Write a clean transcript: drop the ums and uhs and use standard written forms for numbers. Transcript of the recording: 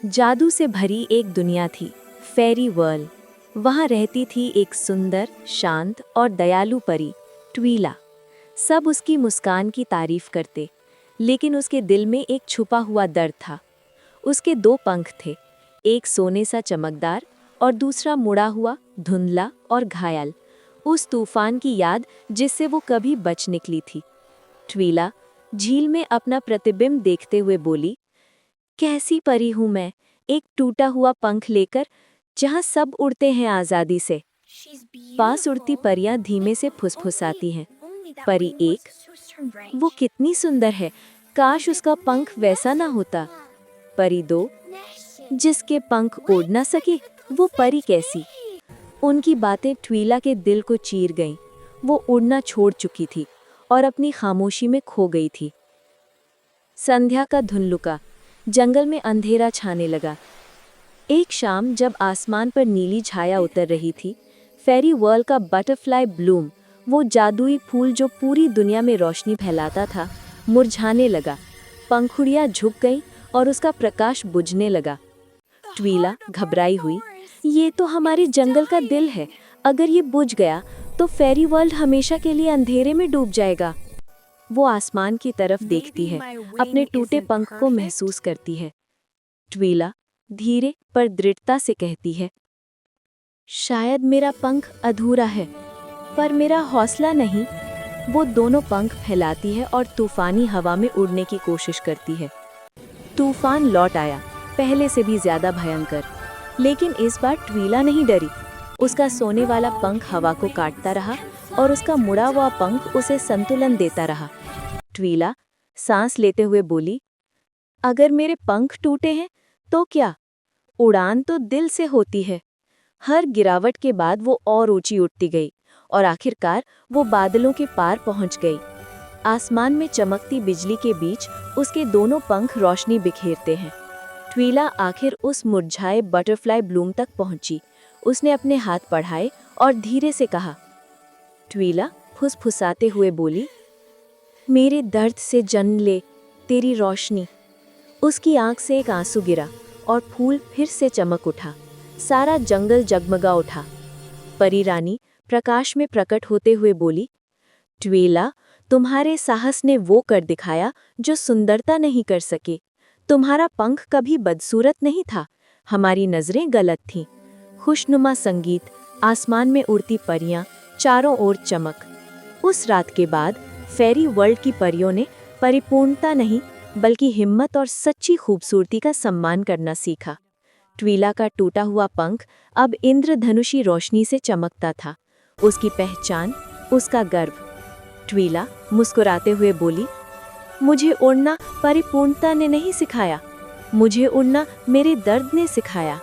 जादू से भरी एक दुनिया थी, फेरी वर्ल्ड। वहाँ रहती थी एक सुंदर, शांत और दयालु परी, ट्वीला। सब उसकी मुस्कान की तारीफ करते, लेकिन उसके दिल में एक छुपा हुआ दर्द था। उसके दो पंख थे, एक सोने सा चमकदार और दूसरा मुड़ा हुआ, धुंधला और घायल, उस तूफान की याद जिससे वो कभी बच निकली थी। ट्वीला झील में अपना प्रतिबिंब देखते हुए बोली, कैसी परी हूँ मैं, एक टूटा हुआ पंख लेकर, जहाँ सब उड़ते हैं आज़ादी से। पास उड़ती परियां धीमे से फुसफुसाती हैं। परी एक, वो कितनी सुंदर है, काश उसका पंख वैसा ना होता। परी दो, जिसके पंख उड़ ना सके, वो परी कैसी। उनकी बातें ट्वीला के दिल को चीर गईं। वो उड़ना छोड़ चुकी थी और अपनी खामोशी में खो गई थी। संध्या का धुंधलुका, जंगल में अंधेरा छाने लगा। एक शाम जब आसमान पर नीली छाया उतर रही थी, फेरी वर्ल्ड का बटरफ्लाई ब्लूम, वो जादुई फूल जो पूरी दुनिया में रोशनी फैलाता था, मुरझाने लगा। पंखुड़ियां झुक गईं और उसका प्रकाश बुझने लगा। ट्वीला घबराई हुई, ये तो हमारे जंगल का दिल है, अगर ये बुझ गया तो फेरी वर्ल्ड हमेशा के लिए अंधेरे में डूब जाएगा। वो आसमान की तरफ देखती है, अपने टूटे पंख को महसूस करती है। ट्वीला धीरे पर दृढ़ता से कहती है, शायद मेरा पंख अधूरा है, पर मेरा हौसला नहीं। वो दोनों पंख फैलाती है और तूफानी हवा में उड़ने की कोशिश करती है। तूफान लौट आया, पहले से भी ज्यादा भयंकर, लेकिन इस बार ट्वीला नहीं डरी। उसका सोने वाला पंख हवा को काटता रहा और उसका मुड़ा हुआ पंख उसे संतुलन देता रहा। ट्वीला सांस लेते हुए बोली, अगर मेरे पंख टूटे हैं तो क्या, उड़ान तो दिल से होती है। हर गिरावट के बाद वो और ऊंची उठती गई और आखिरकार वो बादलों के पार पहुंच गई। आसमान में चमकती बिजली के बीच उसके दोनों पंख रोशनी बिखेरते हैं। ट्वीला आखिर उस मुरझाए बटरफ्लाई ब्लूम तक पहुंची। उसने अपने हाथ बढ़ाए और धीरे से कहा। ट्वीला फुसफुसाते हुए बोली, मेरे दर्द से जन्म ले तेरी रोशनी। उसकी आंख से एक आंसू गिरा और फूल फिर से चमक उठा। सारा जंगल जगमगा उठा। परी रानी प्रकाश में प्रकट होते हुए बोली, ट्वीला, तुम्हारे साहस ने वो कर दिखाया जो सुंदरता नहीं कर सके। तुम्हारा पंख कभी बदसूरत नहीं था, हमारी नजरें गलत थीं। खुशनुमा संगीत, आसमान में उड़ती परियां, चारों ओर चमक। उस रात के बाद फेरी वर्ल्ड की परियों ने परिपूर्णता नहीं बल्कि हिम्मत और सच्ची खूबसूरती का सम्मान करना सीखा। ट्वीला का टूटा हुआ पंख अब इंद्रधनुषी रोशनी से चमकता था। उसकी पहचान, उसका गर्व। ट्वीला मुस्कुराते हुए बोली, मुझे उड़ना परिपूर्णता ने नहीं सिखाया, मुझे उड़ना मेरे दर्द ने सिखाया।